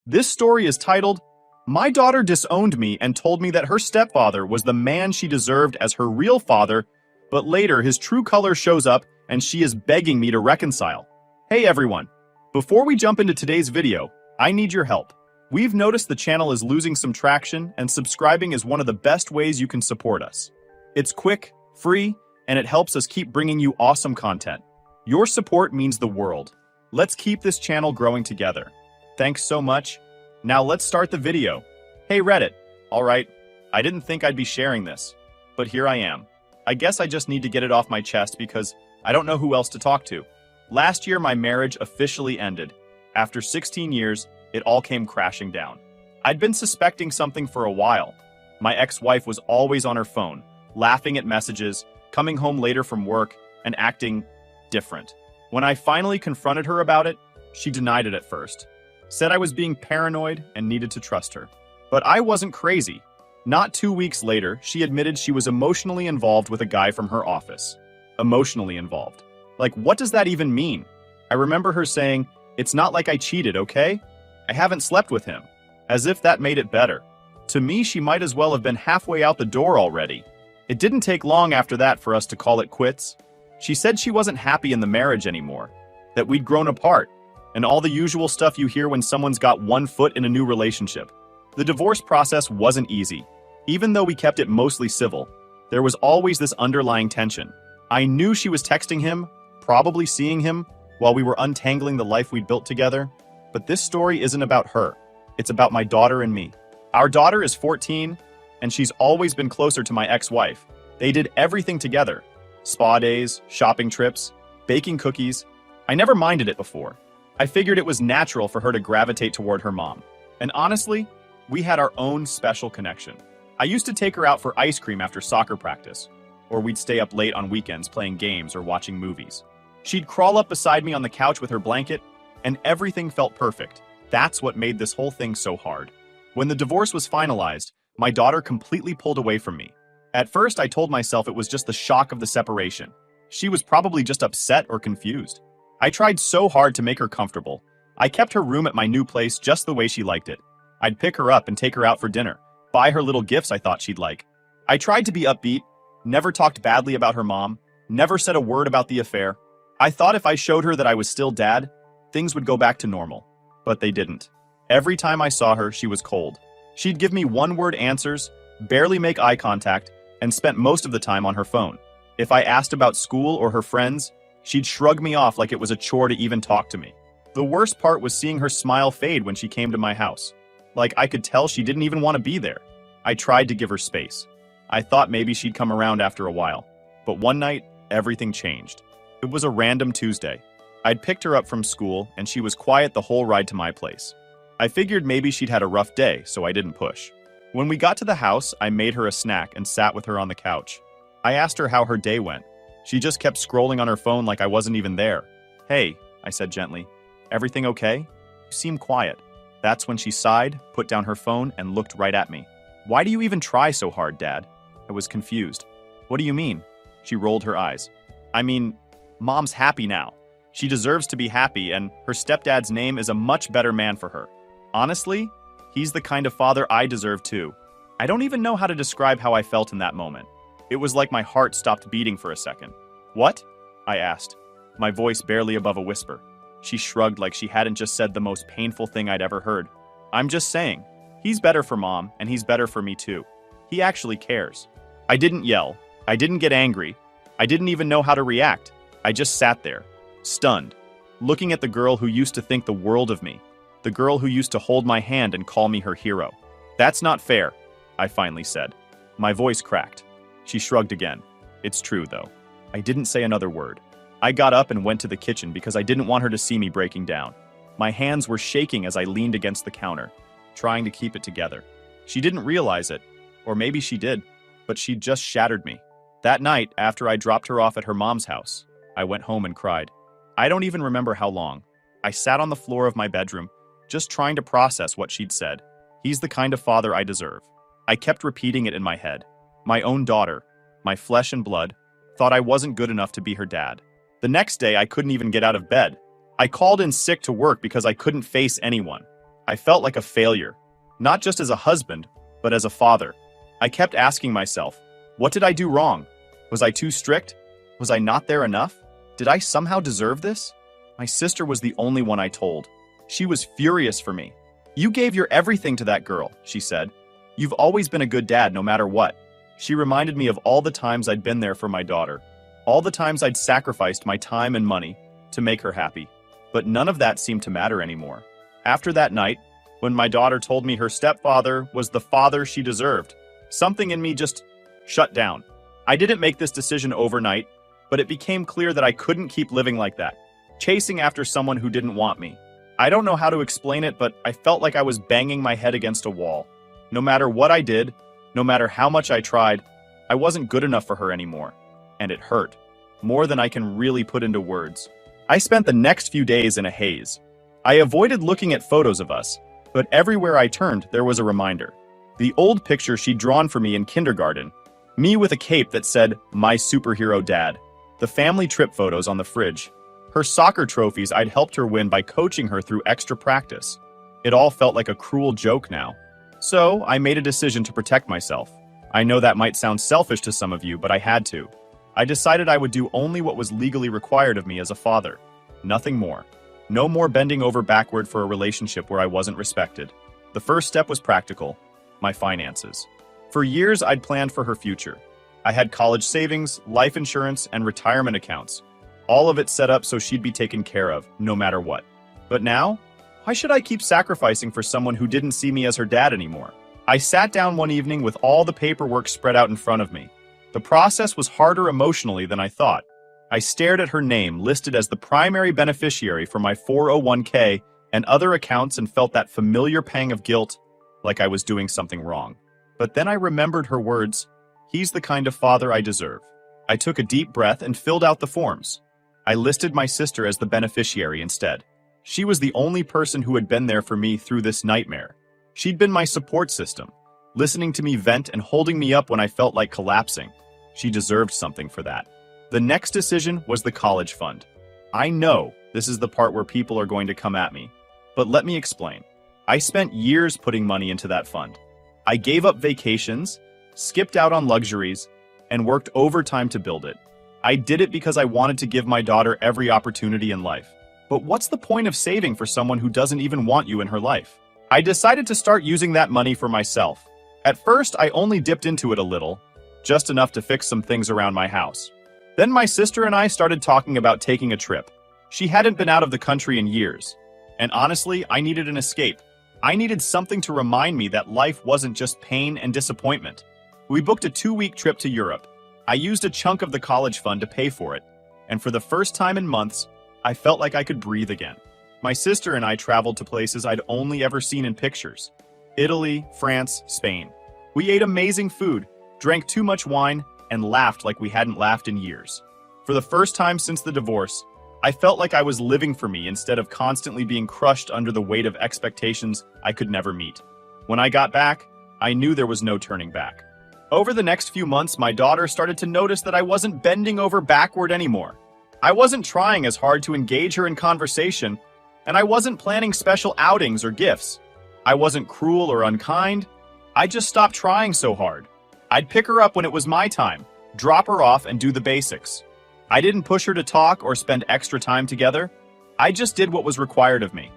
This story is titled, My Daughter Disowned Me and Told Me That Her Stepfather Was the Man She Deserved as Her Real Father, but later his true color shows up and she is begging me to reconcile. Hey everyone! Before we jump into today's video, I need your help. We've noticed the channel is losing some traction and subscribing is one of the best ways you can support us. It's quick, free, and it helps us keep bringing you awesome content. Your support means the world. Let's keep this channel growing together. Thanks so much. Now let's start the video. Hey Reddit. Alright, I didn't think I'd be sharing this, but here I am. I guess I just need to get it off my chest because I don't know who else to talk to. Last year my marriage officially ended. After 16 years, it all came crashing down. I'd been suspecting something for a while. My ex-wife was always on her phone, laughing at messages, coming home later from work, and acting different. When I finally confronted her about it, she denied it at first. Said I was being paranoid and needed to trust her. But I wasn't crazy. Not 2 weeks later, she admitted she was emotionally involved with a guy from her office. Emotionally involved. Like, what does that even mean? I remember her saying, "It's not like I cheated, okay? I haven't slept with him." As if that made it better. To me, she might as well have been halfway out the door already. It didn't take long after that for us to call it quits. She said she wasn't happy in the marriage anymore, that we'd grown apart, and all the usual stuff you hear when someone's got one foot in a new relationship. The divorce process wasn't easy. Even though we kept it mostly civil, there was always this underlying tension. I knew she was texting him, probably seeing him, while we were untangling the life we'd built together. But this story isn't about her. It's about my daughter and me. Our daughter is 14, and she's always been closer to my ex-wife. They did everything together. Spa days, shopping trips, baking cookies. I never minded it before. I figured it was natural for her to gravitate toward her mom. And honestly, we had our own special connection. I used to take her out for ice cream after soccer practice, or we'd stay up late on weekends playing games or watching movies. She'd crawl up beside me on the couch with her blanket, and everything felt perfect. That's what made this whole thing so hard. When the divorce was finalized, my daughter completely pulled away from me. At first, I told myself it was just the shock of the separation. She was probably just upset or confused. I tried so hard to make her comfortable. I kept her room at my new place just the way she liked it. I'd pick her up and take her out for dinner, buy her little gifts I thought she'd like. I tried to be upbeat, never talked badly about her mom, never said a word about the affair. I thought if I showed her that I was still dad, things would go back to normal. But they didn't. Every time I saw her, she was cold. She'd give me one-word answers, barely make eye contact, and spent most of the time on her phone. If I asked about school or her friends, she'd shrug me off like it was a chore to even talk to me. The worst part was seeing her smile fade when she came to my house. Like I could tell she didn't even want to be there. I tried to give her space. I thought maybe she'd come around after a while. But one night, everything changed. It was a random Tuesday. I'd picked her up from school, and she was quiet the whole ride to my place. I figured maybe she'd had a rough day, so I didn't push. When we got to the house, I made her a snack and sat with her on the couch. I asked her how her day went. She just kept scrolling on her phone like I wasn't even there. "Hey," I said gently, "everything okay? You seem quiet." That's when she sighed, put down her phone, and looked right at me. "Why do you even try so hard, Dad?" I was confused. "What do you mean?" She rolled her eyes. "I mean, Mom's happy now. She deserves to be happy, and her stepdad's name is a much better man for her. Honestly, he's the kind of father I deserve too." I don't even know how to describe how I felt in that moment. It was like my heart stopped beating for a second. "What?" I asked, my voice barely above a whisper. She shrugged like she hadn't just said the most painful thing I'd ever heard. "I'm just saying, he's better for Mom, and he's better for me too. He actually cares." I didn't yell. I didn't get angry. I didn't even know how to react. I just sat there, stunned, looking at the girl who used to think the world of me, the girl who used to hold my hand and call me her hero. "That's not fair," I finally said. My voice cracked. She shrugged again. "It's true, though." I didn't say another word. I got up and went to the kitchen because I didn't want her to see me breaking down. My hands were shaking as I leaned against the counter, trying to keep it together. She didn't realize it, or maybe she did, but she'd just shattered me. That night, after I dropped her off at her mom's house, I went home and cried. I don't even remember how long. I sat on the floor of my bedroom, just trying to process what she'd said. "He's the kind of father I deserve." I kept repeating it in my head. My own daughter, my flesh and blood, thought I wasn't good enough to be her dad. The next day, I couldn't even get out of bed. I called in sick to work because I couldn't face anyone. I felt like a failure, not just as a husband, but as a father. I kept asking myself, what did I do wrong? Was I too strict? Was I not there enough? Did I somehow deserve this? My sister was the only one I told. She was furious for me. You gave your everything to that girl, she said. You've always been a good dad no matter what. She reminded me of all the times I'd been there for my daughter, all the times I'd sacrificed my time and money to make her happy. But none of that seemed to matter anymore. After that night, when my daughter told me her stepfather was the father she deserved, something in me just shut down. I didn't make this decision overnight, but it became clear that I couldn't keep living like that, chasing after someone who didn't want me. I don't know how to explain it, but I felt like I was banging my head against a wall. No matter what I did, no matter how much I tried, I wasn't good enough for her anymore. And it hurt, more than I can really put into words. I spent the next few days in a haze. I avoided looking at photos of us, but everywhere I turned, there was a reminder. The old picture she'd drawn for me in kindergarten, me with a cape that said, "My superhero dad." The family trip photos on the fridge. Her soccer trophies I'd helped her win by coaching her through extra practice. It all felt like a cruel joke now. So, I made a decision to protect myself. I know that might sound selfish to some of you, but I had to. I decided I would do only what was legally required of me as a father. Nothing more. No more bending over backward for a relationship where I wasn't respected. The first step was practical: my finances. For years, I'd planned for her future. I had college savings, life insurance, and retirement accounts. All of it set up so she'd be taken care of, no matter what. But now, why should I keep sacrificing for someone who didn't see me as her dad anymore? I sat down one evening with all the paperwork spread out in front of me. The process was harder emotionally than I thought. I stared at her name listed as the primary beneficiary for my 401k and other accounts and felt that familiar pang of guilt, like I was doing something wrong. But then I remembered her words, "He's the kind of father I deserve." I took a deep breath and filled out the forms. I listed my sister as the beneficiary instead. She was the only person who had been there for me through this nightmare. She'd been my support system, listening to me vent and holding me up when I felt like collapsing. She deserved something for that. The next decision was the college fund. I know this is the part where people are going to come at me, but let me explain. I spent years putting money into that fund. I gave up vacations, skipped out on luxuries, and worked overtime to build it. I did it because I wanted to give my daughter every opportunity in life. But what's the point of saving for someone who doesn't even want you in her life? I decided to start using that money for myself. At first, I only dipped into it a little, just enough to fix some things around my house. Then my sister and I started talking about taking a trip. She hadn't been out of the country in years. And honestly, I needed an escape. I needed something to remind me that life wasn't just pain and disappointment. We booked a 2-week trip to Europe. I used a chunk of the college fund to pay for it. And for the first time in months, I felt like I could breathe again. My sister and I traveled to places I'd only ever seen in pictures. Italy, France, Spain. We ate amazing food, drank too much wine, and laughed like we hadn't laughed in years. For the first time since the divorce, I felt like I was living for me instead of constantly being crushed under the weight of expectations I could never meet. When I got back, I knew there was no turning back. Over the next few months, my daughter started to notice that I wasn't bending over backward anymore. I wasn't trying as hard to engage her in conversation, and I wasn't planning special outings or gifts. I wasn't cruel or unkind. I just stopped trying so hard. I'd pick her up when it was my time, drop her off, and do the basics. I didn't push her to talk or spend extra time together. I just did what was required of me.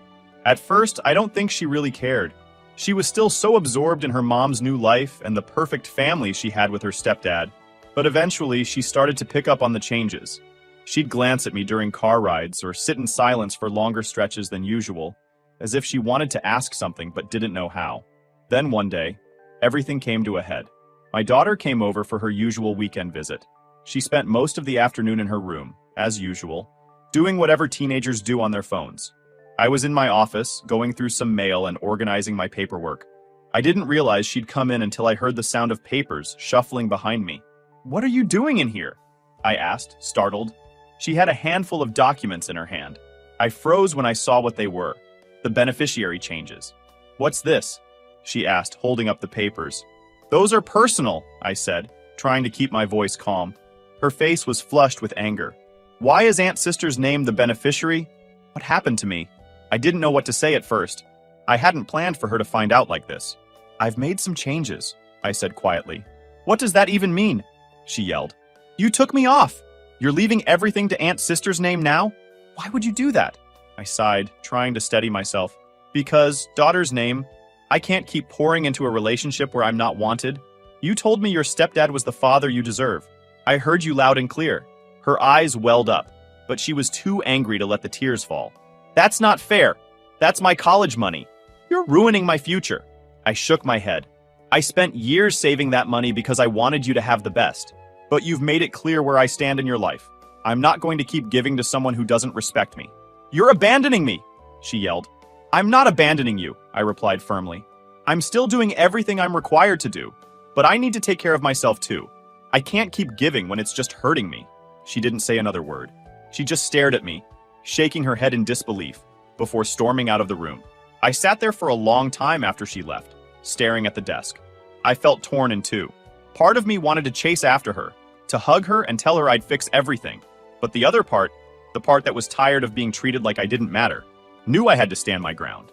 At first, I don't think she really cared. She was still so absorbed in her mom's new life and the perfect family she had with her stepdad. But eventually, she started to pick up on the changes. She'd glance at me during car rides or sit in silence for longer stretches than usual, as if she wanted to ask something but didn't know how. Then one day, everything came to a head. My daughter came over for her usual weekend visit. She spent most of the afternoon in her room, as usual, doing whatever teenagers do on their phones. I was in my office, going through some mail and organizing my paperwork. I didn't realize she'd come in until I heard the sound of papers shuffling behind me. "What are you doing in here?" I asked, startled. She had a handful of documents in her hand. I froze when I saw what they were. The beneficiary changes. "What's this?" she asked, holding up the papers. "Those are personal," I said, trying to keep my voice calm. Her face was flushed with anger. "Why is Aunt Sister's name the beneficiary? What happened to me?" I didn't know what to say at first. I hadn't planned for her to find out like this. I've made some changes, I said quietly. What does that even mean? She yelled. You took me off. You're leaving everything to Aunt Sister's name now? Why would you do that? I sighed, trying to steady myself. Because, daughter's name, I can't keep pouring into a relationship where I'm not wanted. You told me your stepdad was the father you deserve. I heard you loud and clear. Her eyes welled up, but she was too angry to let the tears fall. That's not fair. That's my college money. You're ruining my future. I shook my head. I spent years saving that money because I wanted you to have the best. But you've made it clear where I stand in your life. I'm not going to keep giving to someone who doesn't respect me. You're abandoning me, she yelled. I'm not abandoning you, I replied firmly. I'm still doing everything I'm required to do, but I need to take care of myself too. I can't keep giving when it's just hurting me. She didn't say another word. She just stared at me, shaking her head in disbelief, before storming out of the room. I sat there for a long time after she left, staring at the desk. I felt torn in two. Part of me wanted to chase after her, to hug her and tell her I'd fix everything. But the other part, the part that was tired of being treated like I didn't matter, knew I had to stand my ground.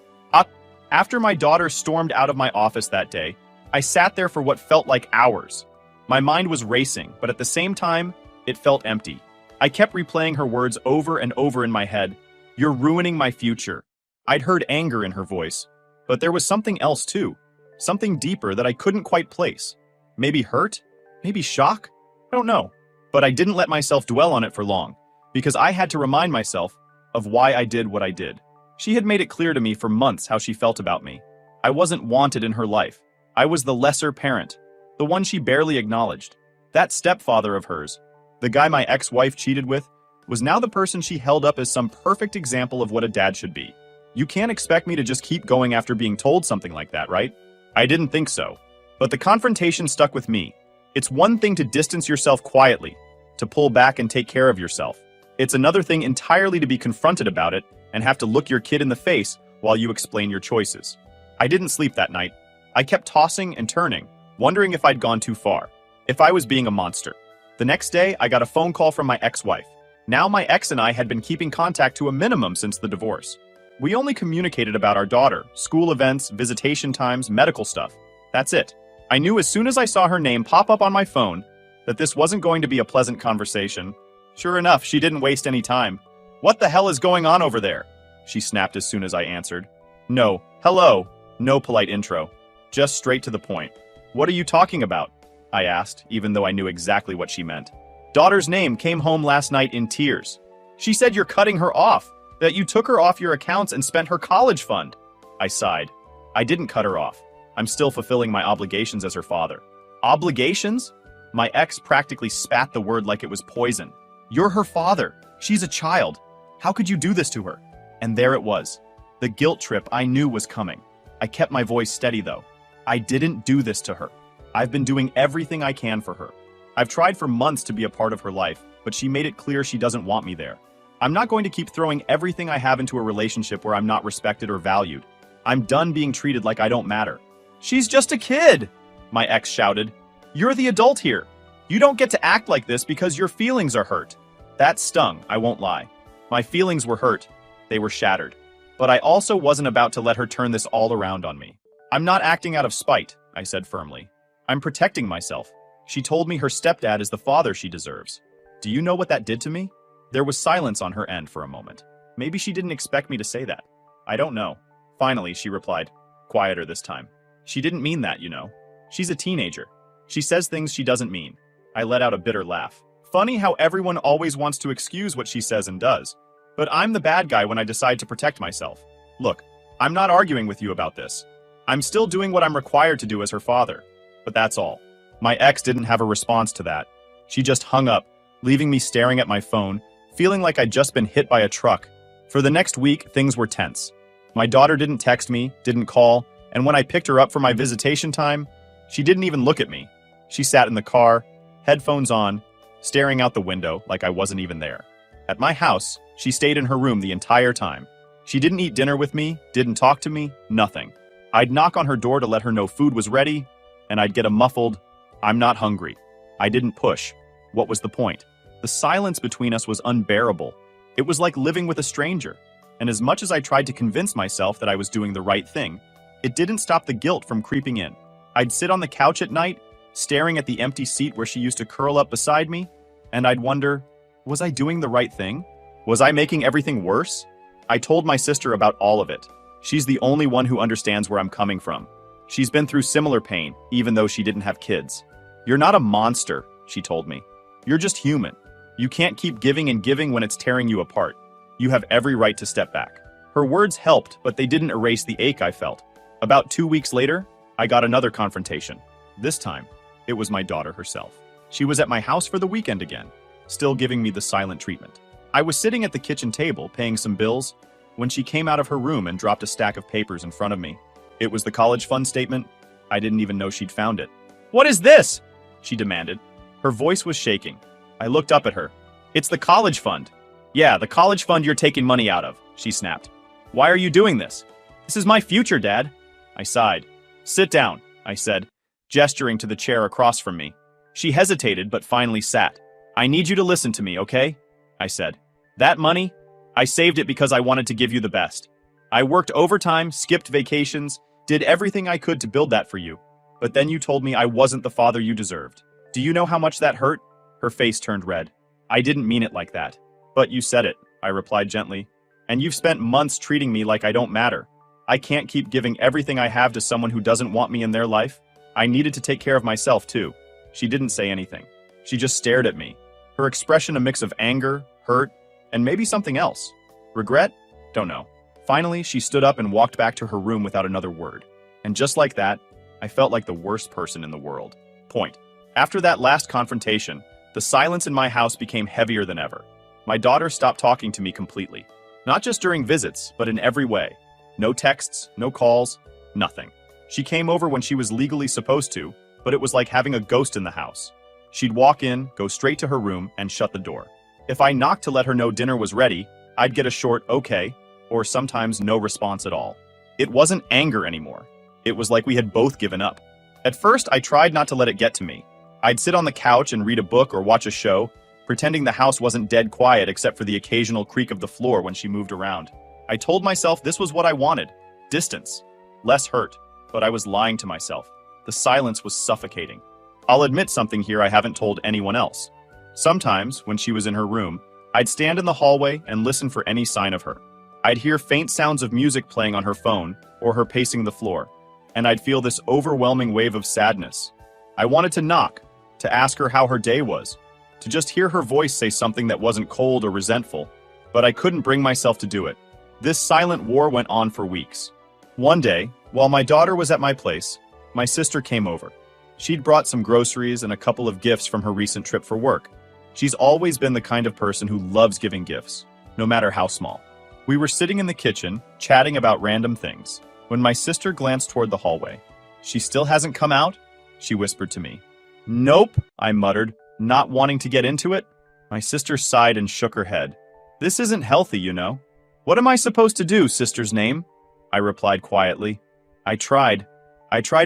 After my daughter stormed out of my office that day, I sat there for what felt like hours. My mind was racing, but at the same time, it felt empty. I kept replaying her words over and over in my head. You're ruining my future. I'd heard anger in her voice, but there was something else too. Something deeper that I couldn't quite place. Maybe hurt? Maybe shock? I don't know. But I didn't let myself dwell on it for long, because I had to remind myself of why I did what I did. She had made it clear to me for months how she felt about me. I wasn't wanted in her life. I was the lesser parent, the one she barely acknowledged. That stepfather of hers, the guy my ex-wife cheated with, was now the person she held up as some perfect example of what a dad should be. You can't expect me to just keep going after being told something like that, right? I didn't think so. But the confrontation stuck with me. It's one thing to distance yourself quietly, to pull back and take care of yourself. It's another thing entirely to be confronted about it and have to look your kid in the face while you explain your choices. I didn't sleep that night. I kept tossing and turning, wondering if I'd gone too far, if I was being a monster. The next day, I got a phone call from my ex-wife. Now my ex and I had been keeping contact to a minimum since the divorce. We only communicated about our daughter, school events, visitation times, medical stuff. That's it. I knew as soon as I saw her name pop up on my phone that this wasn't going to be a pleasant conversation. Sure enough, she didn't waste any time. What the hell is going on over there? She snapped as soon as I answered. No, hello, no polite intro. Just straight to the point. What are you talking about? I asked, even though I knew exactly what she meant. Daughter's name came home last night in tears. She said you're cutting her off, that you took her off your accounts and spent her college fund. I sighed. I didn't cut her off. I'm still fulfilling my obligations as her father. Obligations? My ex practically spat the word like it was poison. You're her father. She's a child. How could you do this to her? And there it was. The guilt trip I knew was coming. I kept my voice steady though. I didn't do this to her. I've been doing everything I can for her. I've tried for months to be a part of her life, but she made it clear she doesn't want me there. I'm not going to keep throwing everything I have into a relationship where I'm not respected or valued. I'm done being treated like I don't matter. She's just a kid, my ex shouted. You're the adult here. You don't get to act like this because your feelings are hurt. That stung, I won't lie. My feelings were hurt. They were shattered. But I also wasn't about to let her turn this all around on me. I'm not acting out of spite, I said firmly. I'm protecting myself. She told me her stepdad is the father she deserves. Do you know what that did to me? There was silence on her end for a moment. Maybe she didn't expect me to say that. I don't know. Finally, she replied, quieter this time. She didn't mean that, you know. She's a teenager. She says things she doesn't mean. I let out a bitter laugh. Funny how everyone always wants to excuse what she says and does. But I'm the bad guy when I decide to protect myself. Look, I'm not arguing with you about this. I'm still doing what I'm required to do as her father. But that's all. My ex didn't have a response to that. She just hung up, leaving me staring at my phone, feeling like I'd just been hit by a truck. For the next week, things were tense. My daughter didn't text me, didn't call, and when I picked her up for my visitation time, she didn't even look at me. She sat in the car, headphones on, staring out the window like I wasn't even there. At my house, she stayed in her room the entire time. She didn't eat dinner with me, didn't talk to me, nothing. I'd knock on her door to let her know food was ready, and I'd get a muffled, "I'm not hungry." I didn't push. What was the point? The silence between us was unbearable. It was like living with a stranger. And as much as I tried to convince myself that I was doing the right thing, it didn't stop the guilt from creeping in. I'd sit on the couch at night, staring at the empty seat where she used to curl up beside me, and I'd wonder, was I doing the right thing? Was I making everything worse? I told my sister about all of it. She's the only one who understands where I'm coming from. She's been through similar pain, even though she didn't have kids. You're not a monster, she told me. You're just human. You can't keep giving and giving when it's tearing you apart. You have every right to step back. Her words helped, but they didn't erase the ache I felt. About 2 weeks later, I got another confrontation. This time, it was my daughter herself. She was at my house for the weekend again, still giving me the silent treatment. I was sitting at the kitchen table paying some bills when she came out of her room and dropped a stack of papers in front of me. It was the college fund statement. I didn't even know she'd found it. "What is this?" she demanded. Her voice was shaking. I looked up at her. "It's the college fund." "Yeah, the college fund you're taking money out of," she snapped. "Why are you doing this?" "This is my future, Dad." I sighed. "Sit down," I said, gesturing to the chair across from me. She hesitated but finally sat. "I need you to listen to me, okay?" I said. "That money, I saved it because I wanted to give you the best. I worked overtime, skipped vacations, did everything I could to build that for you. But then you told me I wasn't the father you deserved. Do you know how much that hurt?" Her face turned red. "I didn't mean it like that." "But you said it," I replied gently. "And you've spent months treating me like I don't matter. I can't keep giving everything I have to someone who doesn't want me in their life. I needed to take care of myself too." She didn't say anything. She just stared at me. Her expression a mix of anger, hurt, and maybe something else. Regret? Don't know. Finally, she stood up and walked back to her room without another word. And just like that, I felt like the worst person in the world. Point. After that last confrontation, the silence in my house became heavier than ever. My daughter stopped talking to me completely. Not just during visits, but in every way. No texts, no calls, nothing. She came over when she was legally supposed to, but it was like having a ghost in the house. She'd walk in, go straight to her room, and shut the door. If I knocked to let her know dinner was ready, I'd get a short "okay," or sometimes no response at all. It wasn't anger anymore. It was like we had both given up. At first, I tried not to let it get to me. I'd sit on the couch and read a book or watch a show, pretending the house wasn't dead quiet except for the occasional creak of the floor when she moved around. I told myself this was what I wanted. Distance. Less hurt. But I was lying to myself. The silence was suffocating. I'll admit something here I haven't told anyone else. Sometimes, when she was in her room, I'd stand in the hallway and listen for any sign of her. I'd hear faint sounds of music playing on her phone or her pacing the floor, and I'd feel this overwhelming wave of sadness. I wanted to knock, to ask her how her day was, to just hear her voice say something that wasn't cold or resentful, but I couldn't bring myself to do it. This silent war went on for weeks. One day, while my daughter was at my place, my sister came over. She'd brought some groceries and a couple of gifts from her recent trip for work. She's always been the kind of person who loves giving gifts, no matter how small. We were sitting in the kitchen, chatting about random things, when my sister glanced toward the hallway. "She still hasn't come out?" she whispered to me. "Nope," I muttered, not wanting to get into it. My sister sighed and shook her head. "This isn't healthy, you know." "What am I supposed to do, sister's name?" I replied quietly. I tried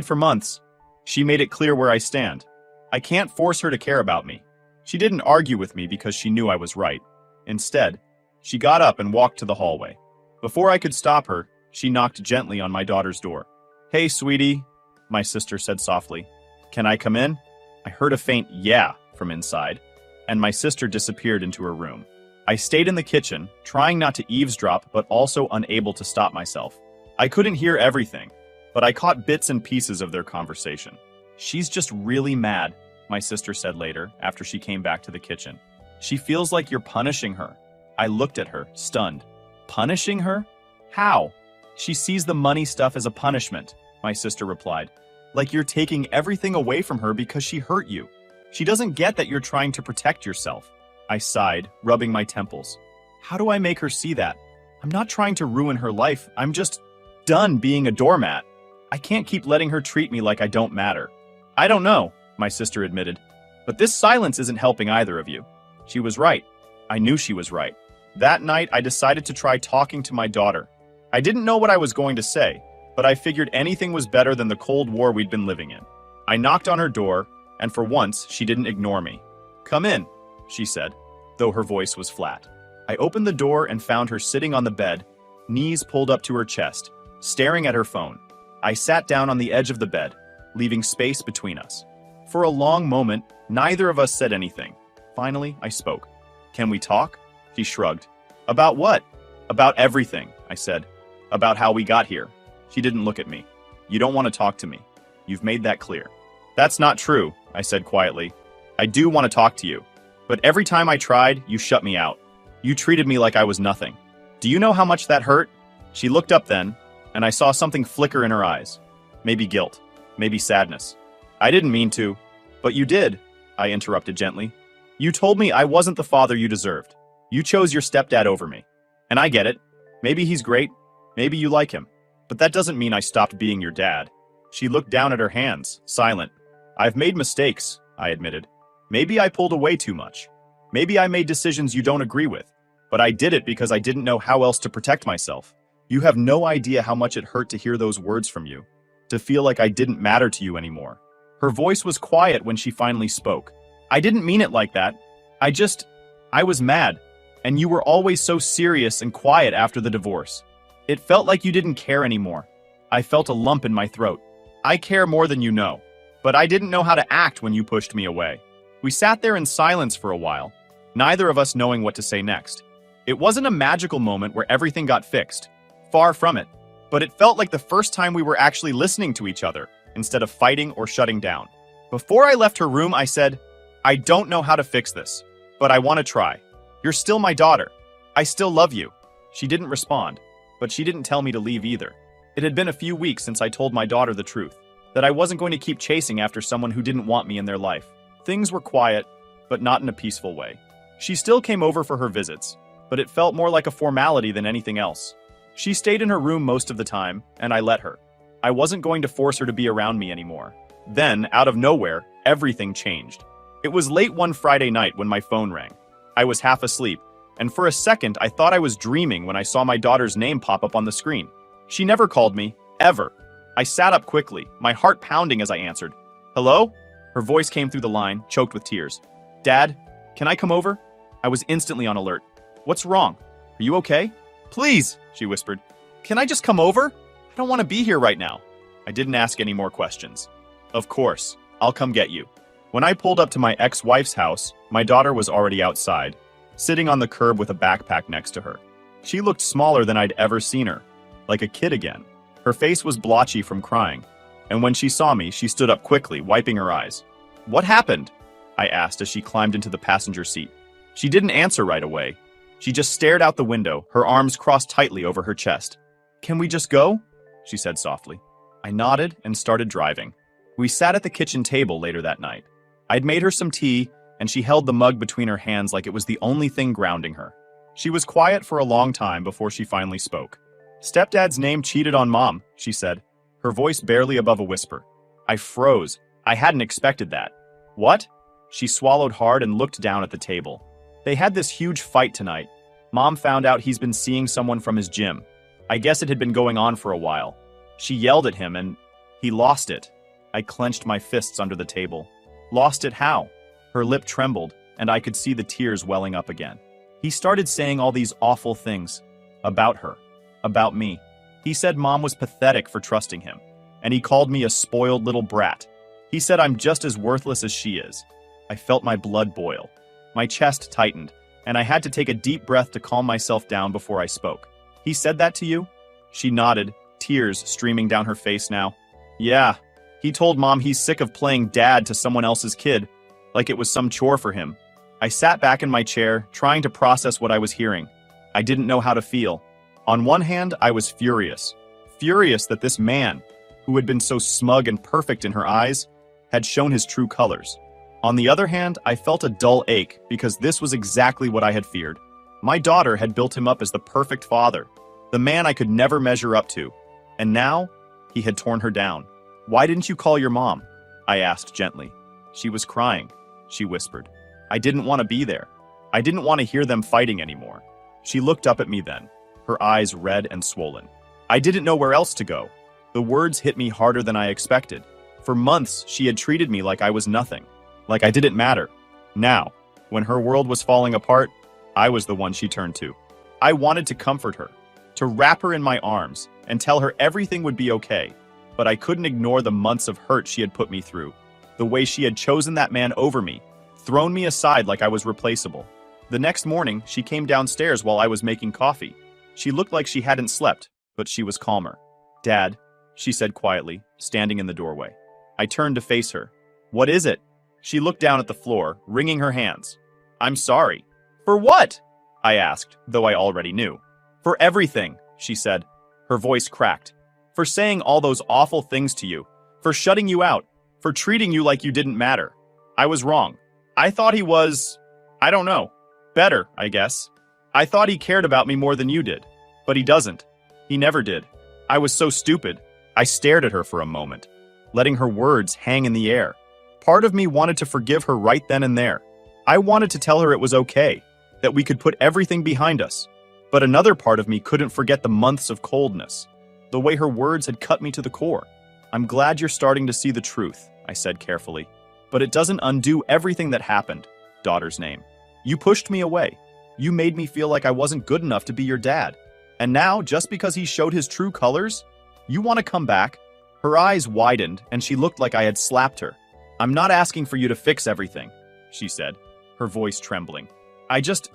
for months. She made it clear where I stand. I can't force her to care about me. She didn't argue with me because she knew I was right. Instead, she got up and walked to the hallway. Before I could stop her, she knocked gently on my daughter's door. "Hey, sweetie," my sister said softly. "Can I come in?" I heard a faint "yeah" from inside, and my sister disappeared into her room. I stayed in the kitchen, trying not to eavesdrop but also unable to stop myself. I couldn't hear everything, but I caught bits and pieces of their conversation. "She's just really mad," my sister said later, after she came back to the kitchen. "She feels like you're punishing her." I looked at her, stunned. "Punishing her? How?" "She sees the money stuff as a punishment," my sister replied. "Like you're taking everything away from her because she hurt you. She doesn't get that you're trying to protect yourself." I sighed, rubbing my temples. How do I make her see that? I'm not trying to ruin her life. I'm just done being a doormat. I can't keep letting her treat me like I don't matter. "I don't know," my sister admitted. "But this silence isn't helping either of you." She was right. I knew she was right. That night, I decided to try talking to my daughter. I didn't know what I was going to say, but I figured anything was better than the Cold War we'd been living in. I knocked on her door, and for once, she didn't ignore me. "Come in," she said, though her voice was flat. I opened the door and found her sitting on the bed, knees pulled up to her chest, staring at her phone. I sat down on the edge of the bed, leaving space between us. For a long moment, neither of us said anything. Finally, I spoke. "Can we talk?" She shrugged. "About what?" "About everything," I said. "About how we got here." She didn't look at me. "You don't want to talk to me. You've made that clear." "That's not true," I said quietly. "I do want to talk to you. But every time I tried, you shut me out. You treated me like I was nothing. Do you know how much that hurt?" She looked up then, and I saw something flicker in her eyes. Maybe guilt. Maybe sadness. "I didn't mean to." "But you did," I interrupted gently. "You told me I wasn't the father you deserved. You chose your stepdad over me. And I get it. Maybe he's great. Maybe you like him. But that doesn't mean I stopped being your dad." She looked down at her hands, silent. "I've made mistakes," I admitted. "Maybe I pulled away too much. Maybe I made decisions you don't agree with. But I did it because I didn't know how else to protect myself. You have no idea how much it hurt to hear those words from you. To feel like I didn't matter to you anymore." Her voice was quiet when she finally spoke. "I didn't mean it like that. I was mad. And you were always so serious and quiet after the divorce. It felt like you didn't care anymore." I felt a lump in my throat. "I care more than you know. But I didn't know how to act when you pushed me away." We sat there in silence for a while, neither of us knowing what to say next. It wasn't a magical moment where everything got fixed. Far from it. But it felt like the first time we were actually listening to each other, instead of fighting or shutting down. Before I left her room, I said, "I don't know how to fix this, but I want to try. You're still my daughter. I still love you." She didn't respond, but she didn't tell me to leave either. It had been a few weeks since I told my daughter the truth, that I wasn't going to keep chasing after someone who didn't want me in their life. Things were quiet, but not in a peaceful way. She still came over for her visits, but it felt more like a formality than anything else. She stayed in her room most of the time, and I let her. I wasn't going to force her to be around me anymore. Then, out of nowhere, everything changed. It was late one Friday night when my phone rang. I was half asleep, and for a second I thought I was dreaming when I saw my daughter's name pop up on the screen. She never called me, ever. I sat up quickly, my heart pounding as I answered. "Hello?" Her voice came through the line, choked with tears. "Dad, can I come over?" I was instantly on alert. "What's wrong? Are you okay?" "Please," she whispered. "Can I just come over? I don't want to be here right now." I didn't ask any more questions. "Of course, I'll come get you." When I pulled up to my ex-wife's house, my daughter was already outside, sitting on the curb with a backpack next to her. She looked smaller than I'd ever seen her, like a kid again. Her face was blotchy from crying, and when she saw me, she stood up quickly, wiping her eyes. "What happened?" I asked as she climbed into the passenger seat. She didn't answer right away. She just stared out the window, her arms crossed tightly over her chest. "Can we just go?" she said softly. I nodded and started driving. We sat at the kitchen table later that night. I'd made her some tea, and she held the mug between her hands like it was the only thing grounding her. She was quiet for a long time before she finally spoke. "Stepdad's name cheated on Mom," she said, her voice barely above a whisper. I froze. I hadn't expected that. "What?" She swallowed hard and looked down at the table. "They had this huge fight tonight. Mom found out he's been seeing someone from his gym. I guess it had been going on for a while. She yelled at him and he lost it." I clenched my fists under the table. "Lost it how?" Her lip trembled, and I could see the tears welling up again. "He started saying all these awful things. About her. About me. He said Mom was pathetic for trusting him, and he called me a spoiled little brat. He said I'm just as worthless as she is." I felt my blood boil. My chest tightened, and I had to take a deep breath to calm myself down before I spoke. "He said that to you?" She nodded, tears streaming down her face now. "Yeah. He told Mom he's sick of playing dad to someone else's kid, like it was some chore for him." I sat back in my chair, trying to process what I was hearing. I didn't know how to feel. On one hand, I was furious. Furious that this man, who had been so smug and perfect in her eyes, had shown his true colors. On the other hand, I felt a dull ache because this was exactly what I had feared. My daughter had built him up as the perfect father, the man I could never measure up to. And now, he had torn her down. "Why didn't you call your mom?" I asked gently. "She was crying," she whispered. "I didn't want to be there. I didn't want to hear them fighting anymore." She looked up at me then, her eyes red and swollen. I didn't know where else to go. The words hit me harder than I expected. For months, she had treated me like I was nothing, like I didn't matter. Now, when her world was falling apart, I was the one she turned to. I wanted to comfort her, to wrap her in my arms and tell her everything would be okay. But I couldn't ignore the months of hurt she had put me through, the way she had chosen that man over me, thrown me aside like I was replaceable. The next morning, she came downstairs while I was making coffee. She looked like she hadn't slept, but she was calmer. "Dad," she said quietly, standing in the doorway. I turned to face her. "What is it?" She looked down at the floor, wringing her hands. "I'm sorry." "For what?" I asked, though I already knew. "For everything," she said. Her voice cracked. "For saying all those awful things to you. For shutting you out. For treating you like you didn't matter. I was wrong. I thought he was, I don't know, better, I guess. I thought he cared about me more than you did. But he doesn't. He never did. I was so stupid." I stared at her for a moment, letting her words hang in the air. Part of me wanted to forgive her right then and there. I wanted to tell her it was okay, that we could put everything behind us. But another part of me couldn't forget the months of coldness, the way her words had cut me to the core. "I'm glad you're starting to see the truth," I said carefully. "But it doesn't undo everything that happened, daughter's name. You pushed me away. You made me feel like I wasn't good enough to be your dad. And now, just because he showed his true colors, you want to come back?" Her eyes widened, and she looked like I had slapped her. "I'm not asking for you to fix everything," she said, her voice trembling. I just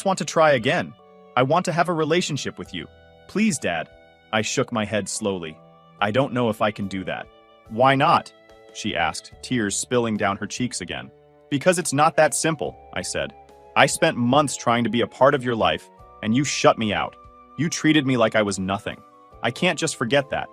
want to try again. I want to have a relationship with you. Please, Dad." I shook my head slowly. "I don't know if I can do that." "Why not?" she asked, tears spilling down her cheeks again. "Because it's not that simple," I said. "I spent months trying to be a part of your life, and you shut me out. You treated me like I was nothing. I can't just forget that."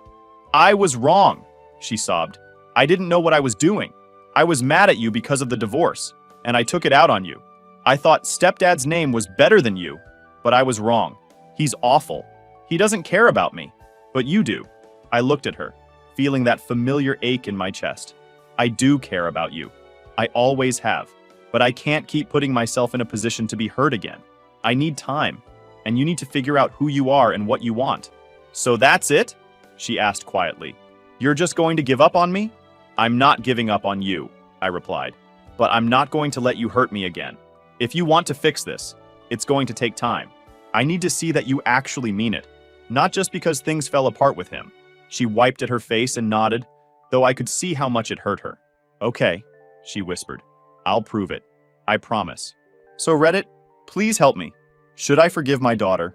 "I was wrong," she sobbed. "I didn't know what I was doing. I was mad at you because of the divorce, and I took it out on you. I thought stepdad's name was better than you, but I was wrong. He's awful. He doesn't care about me, but you do." I looked at her, feeling that familiar ache in my chest. "I do care about you. I always have, but I can't keep putting myself in a position to be hurt again. I need time, and you need to figure out who you are and what you want." "So that's it?" she asked quietly. "You're just going to give up on me?" "I'm not giving up on you," I replied, "but I'm not going to let you hurt me again. If you want to fix this, it's going to take time. I need to see that you actually mean it, not just because things fell apart with him." She wiped at her face and nodded, though I could see how much it hurt her. "Okay," she whispered. "I'll prove it. I promise. So Reddit, please help me. Should I forgive my daughter,